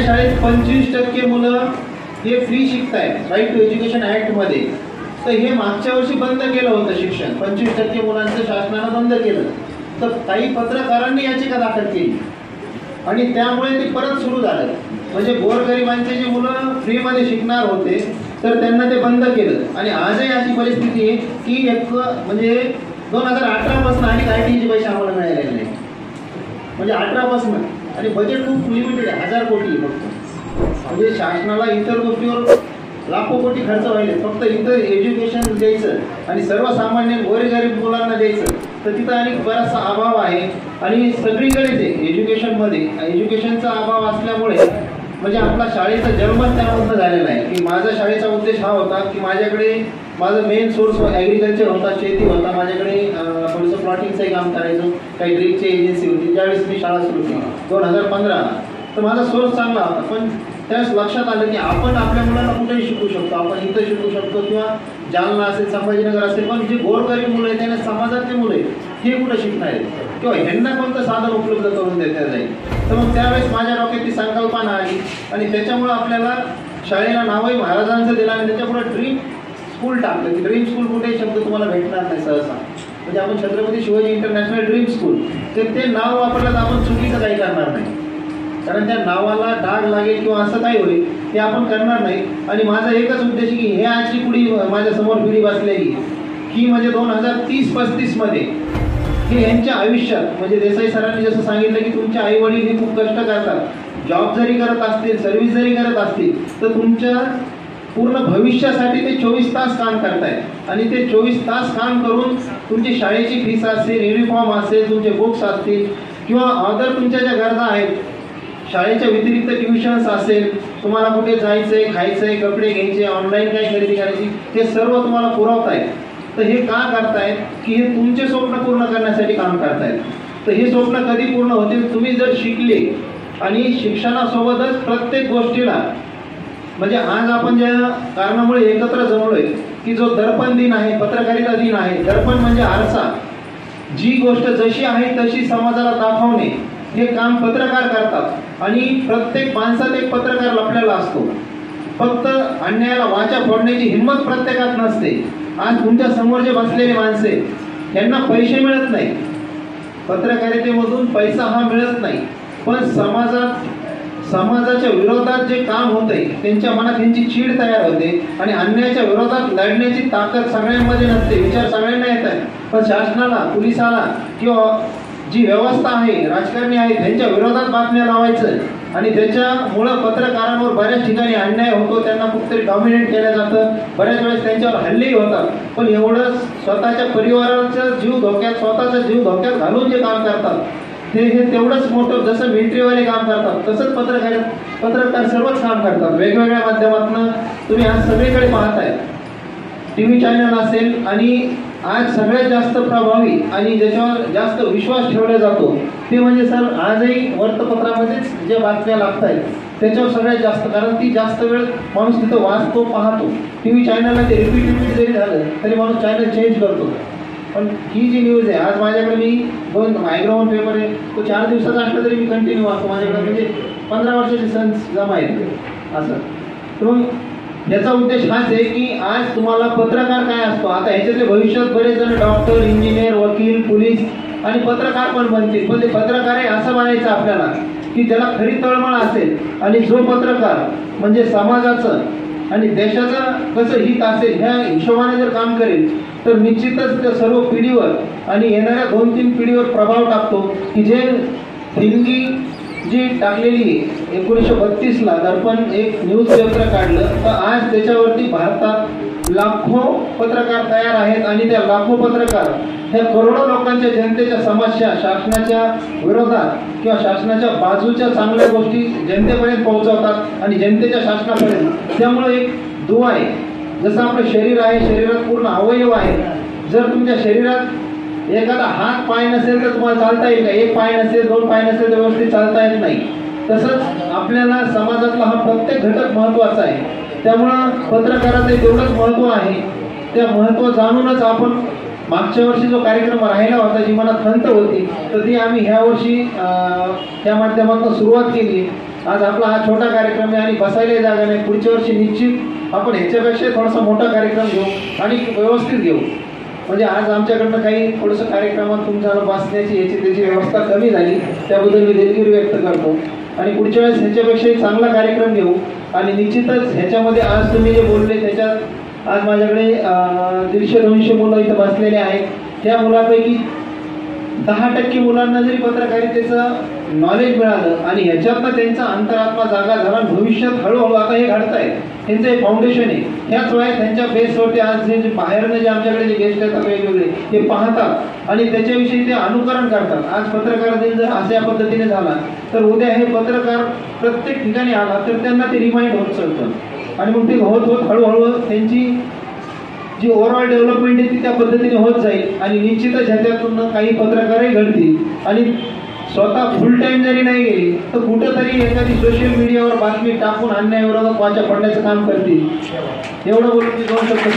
शाळेत 25% मुलं हे फ्री शिकतायत राईट टू एज्युकेशन ॲक्टमध्ये. तर हे मागच्या वर्षी बंद केलं होतं शिक्षण, 25% मुलांचं शासनानं बंद केलं. तर काही पत्रकारांनी याचिका दाखल केली आणि त्यामुळे ते परत सुरू झालं. म्हणजे गोरगरिबांचे जे मुलं फ्रीमध्ये शिकणार होते तर त्यांना ते बंद केलं. आणि आजही अशी परिस्थिती आहे की एक म्हणजे 2018 आणि ITचे पैसे आम्हाला मिळालेले नाही. म्हणजे 18 आणि बजेट खूप लिमिटेड आहे, 1000 कोटी फक्त. म्हणजे शासनाला इतर गोष्टीवर लाखो कोटी खर्च व्हायले, फक्त इथं एज्युकेशन द्यायचं आणि सर्वसामान्य गोरगरीब मुलांना द्यायचं तर तिथं आणि बराचसा अभाव आहे. आणि सगळीकडे ते एज्युकेशनमध्ये एज्युकेशनचा अभाव असल्यामुळे म्हणजे आपला शाळेचा जन्मच त्यामधनं झालेला आहे. की माझा शाळेचा उद्देश हा होता की माझ्याकडे माझं मेन सोर्स ॲग्रिकल्चर होता, शेती होता. माझ्याकडे थोडंसं प्लॉटिंगचंही काम करायचं, काही ड्रिपची एजन्सी होती. ज्यावेळेस मी शाळा सुरू केली 2015 तर माझा सोर्स चांगला होता. पण त्यावेळेस लक्षात आलं की आपण आपल्या मुलांना कुठेही शिकू शकतो, आपण इथं शिकू शकतो किंवा जालना असेल, संभाजीनगर असेल. पण जे गोरगरीब मुलं आहेत त्यांना समाजातले मुलं आहेत हे कुठं शिकणार आहेत किंवा ह्यांना कोणतं साधन उपलब्ध करून देता जाईल. तर मग त्यावेळेस माझ्या डोक्यात ती संकल्पना आली आणि त्याच्यामुळं आपल्याला शाळेला नावही महाराजांचं दिलं आणि त्याच्यापुढे ड्रीम स्कूल टाकलं. की ड्रीम स्कूल कुठेही शब्द तुम्हाला भेटणार नाही सहसा. म्हणजे आपण Chhatrapati Shivaji international dream school तर ते नाव वापरलं तर आपण चुकीचं काही करणार नाही, कारण त्या नावाला डाग लागेल किंवा असं काही होईल ते आपण करणार नाही. आणि माझा एकच उद्देश की हे आजची पिढी माझ्यासमोर पिढी बसलेली की म्हणजे 2030-35 मध्ये हे यांच्या आयुष्यात म्हणजे देसाई सरांनी जसं सांगितलं की तुमचे आई वडील हे खूप कष्ट करतात, जॉब जरी करत असतील, सर्व्हिस जरी करत असतील तर तुमच्या पूर्ण भविष्यासाठी ते 24 तास काम करतायत. आणि ते 24 तास काम करून तुमची शाळेची फीस असेल, युनिफॉर्म असेल, तुमचे बुक्स असतील किंवा अदर तुमच्या ज्या गरजा आहेत, शाळेच्या व्यतिरिक्त ट्युशन्स असेल, तुम्हाला कुठे जायचंय, खायचंय, कपडे घ्यायचे, ऑनलाईन काय खरेदी करायची, हे सर्व तुम्हाला पुरवतायत. तर हे का करतायत की हे तुमचे स्वप्न पूर्ण करण्यासाठी काम करतायत. तर हे स्वप्न कधी पूर्ण होतील, तुम्ही जर शिकले आणि शिक्षणासोबतच प्रत्येक गोष्टीला म्हणजे आज आपण ज्या कारणामुळे एकत्र जमलोय की जो दर्पण दिन आहे, पत्रकारिता दिन आहे. दर्पण म्हणजे आरसा, जी गोष्ट जशी आहे तशी समाजाला दाखवणे हे काम पत्रकार करतात. आणि प्रत्येक माणसात एक पत्रकार लपलेला असतो. फक्त अन्यायाला वाचा फोडण्याची हिंमत प्रत्येकात नसते. आज तुमच्या समोर जे बसलेले माणसे त्यांना पैसे मिळत नाही, पत्रकारितेमधून पैसा हा मिळत नाही, पण समाजाच्या विरोधात जे काम होतंय त्यांच्या मनात त्यांची चीड तयार होते आणि अन्यायाच्या विरोधात लढण्याची ताकद सगळ्यांमध्ये नसते. विचार सगळ्यांना येत आहे, पण शासनाला, पोलिसाला किंवा जी व्यवस्था आहे, राजकारणी आहे, त्यांच्या विरोधात बातम्या लावायचं आणि त्याच्यामुळं पत्रकारांवर बऱ्याच ठिकाणी अन्याय होतो, त्यांना कुठेतरी डॉमिनेट केलं जातं, बऱ्याच वेळेस त्यांच्यावर हल्लेही होतात. पण एवढं स्वतःच्या परिवाराचा जीव धोक्यात, स्वतःचा जीव धोक्यात घालून जे काम करतात हे तेवढंच मोठं. जसं मिलिटरीवाले काम करतात तसंच पत्रकार सर्वच काम करतात वेगवेगळ्या माध्यमातून. तुम्ही आज सगळीकडे पाहताय, TV चॅनल असेल आणि आज सगळ्यात जास्त प्रभावी आणि ज्याच्यावर जास्त विश्वास ठेवला जातो ते म्हणजे सर आजही वर्तपत्रामध्येच जे बातम्या लागत आहेत त्याच्यावर सगळ्यात जास्त, कारण ती जास्त वेळ माणूस तिथं वाचतो, पाहतो. TV चॅनलला ते रिपीट जरी झालं तरी माणूस चॅनल चेंज करतो. पण ही जी न्यूज आहे आज माझ्याकडे, मी 2 मायग्राउंड पेपर आहे तो 4 दिवसाचा असला तरी मी कंटिन्यू वाचतो. माझ्याकडे म्हणजे 15 वर्षाचे सन्स जमा आहेत असं. तर मग याचा उद्देश हाच आहे की आज तुम्हाला पत्रकार काय असतो. आता ह्याच्यातले भविष्यात बरेच जण डॉक्टर, इंजिनियर, वकील, पोलीस आणि पत्रकार पण बनतील. पण ते पत्रकार आहे असं म्हणायचं आपल्याला की त्याला खरी तळमळ असेल आणि जो पत्रकार म्हणजे समाजाचं आणि देशाचं कसं हित असेल ह्या हिशोबाने जर काम करेल तर निश्चितच त्या सर्व पिढीवर आणि येणाऱ्या 2-3 पिढीवर प्रभाव टाकतो. की जे देणगी जी टाकलेली 1932ला दर्पण एक न्यूज पेपर काढलं तर आज त्याच्यावरती भारतात लाखो पत्रकार तयार आहेत आणि त्या लाखो पत्रकार ह्या करोडो लोकांच्या जनतेच्या समस्या शासनाच्या विरोधात किंवा शासनाच्या बाजूच्या चांगल्या गोष्टी जनतेपर्यंत पोहोचवतात आणि जनतेच्या शासनापर्यंत. त्यामुळे एक दुवा आहे, जसं आपलं शरीर आहे, शरीरात पूर्ण अवयव आहे. जर तुमच्या शरीरात एखादा हात पाय नसेल तर तुम्हाला चालता येईल का? एक पाय नसेल, 2 पाय नसेल तर व्यवस्थित चालता येत नाही. तसंच आपल्याला समाजातला हा प्रत्येक घटक महत्त्वाचा आहे. त्यामुळं पत्रकाराचं तेवढंच महत्त्व आहे. त्या महत्त्व जाणूनच आपण मागच्या वर्षी जो कार्यक्रम राहिला होता, जी मनात खंत होती, तर ती आम्ही ह्या वर्षी त्या माध्यमातून सुरुवात केली. आज आपला हा छोटा कार्यक्रम आहे आणि बसायला जागा नाही. पुढच्या वर्षी निश्चित आपण ह्याच्यापेक्षा थोडासा मोठा कार्यक्रम घेऊ आणि व्यवस्थित घेऊ. म्हणजे आज आमच्याकडनं काही थोडंसं कार्यक्रमात तुमच्याला बसण्याची याची त्याची व्यवस्था कमी झाली, त्याबद्दल मी दिलगिरी व्यक्त करतो. आणि पुढच्या वेळेस ह्याच्यापेक्षाही चांगला कार्यक्रम घेऊ. आणि निश्चितच ह्याच्यामध्ये आज तुम्ही जे बोलले त्याच्यात आज माझ्याकडे 150-200 मुलं इथं बसलेले आहेत. त्या मुलापैकी 10% मुलांना जरी पत्रकारितेचं नॉलेज मिळालं आणि ह्याच्यातनं त्यांचा अंतरात्मा जागा झाला, भविष्यात हळूहळू आता हे घडत आहे, त्यांचं हे फाउंडेशन आहे. ह्याच वयात त्यांच्या बेसवरती आज जे बाहेरनं जे आमच्याकडे जे गेस्ट येतात वेगवेगळे ते पाहतात आणि त्याच्याविषयी ते अनुकरण करतात. आज पत्रकार दिन जर अशा पद्धतीने झाला तर उद्या हे पत्रकार प्रत्येक ठिकाणी आला तर त्यांना ते रिमाइंड होत चालतं आणि मग ते होत होत हळूहळू त्यांची जी ओव्हरऑल डेव्हलपमेंट आहे ती त्या पद्धतीने होत जाईल. आणि निश्चितच ह्याच्यातून काही पत्रकारही घडतील आणि स्वतः फुल टाइम जरी नाही गेली तर कुठंतरी एखादी सोशल मीडियावर बातमी टाकून अन्यायाविरोधात वाचा पडण्याचं काम करतील. एवढं बोलून मी 2 शब्द